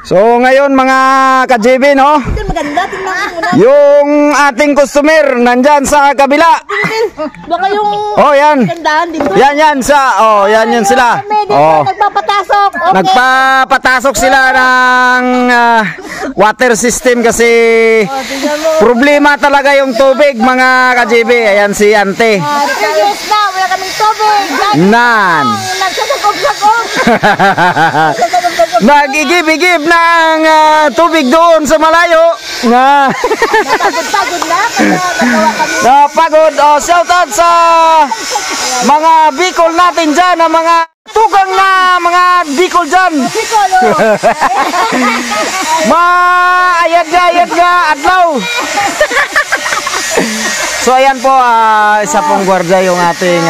So ngayon mga ka-JB, no? Maganda, tingnan ko muna. Yung ating customer nandyan sa kabila. Baka yung yan. gandaan dito. Yan yan yun sila. Nagpapatasok. Okay. Nagpapatasok sila ng water system kasi problema talaga yung tubig mga ka-JB. Ayan si Ante. 3 years na, wala kaming tubig. Nan. Nagsasagog-sagog. Nag-igib-igib ng tubig doon sa malayo. Napagod na. Kaya nagawa kami. Napagod. Shout out sa mga Bicol natin dyan, na mga tugang na mga Bicol dyan. Bicol, Ayad nga, adlaw. So ayan po, isa pong gwardiya yung ating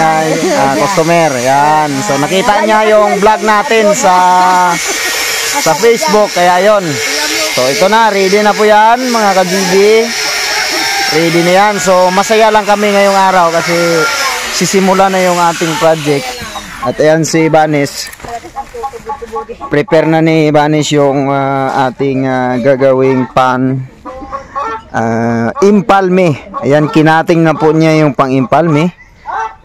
customer. Ayan. So nakita niya yung vlog natin sa Facebook, kaya yon. So ito na, ready na po yan mga ka-GB. Ready na yan. So masaya lang kami ngayong araw kasi sisimula na yung ating project. At ayan si Banis. Prepare na ni Banis yung ating gagawing pan impalme. Ayan, kinating na po niya yung pang impalme.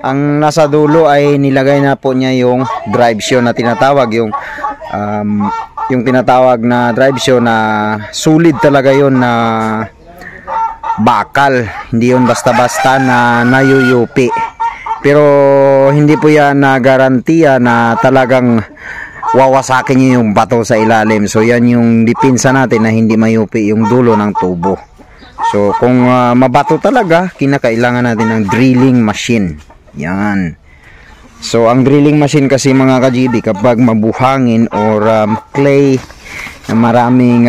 Ang nasa dulo ay nilagay na po niya yung drive show na tinatawag, yung tinatawag na drive show na solid talaga yon, na bakal, hindi yun basta-basta na nayuyupi. Pero hindi po yan na garantiya na talagang wawasakin niyo yung bato sa ilalim. So yan yung dipinsa natin na hindi mayupi yung dulo ng tubo. So kung mabato talaga, kinakailangan natin ng drilling machine. Yan. So ang drilling machine kasi mga ka-GB, kapag mabuhangin or clay na maraming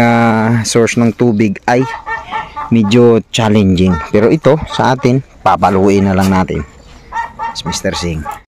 source ng tubig ay medyo challenging. Pero ito sa atin, papaluin na lang natin. Mr. Singh.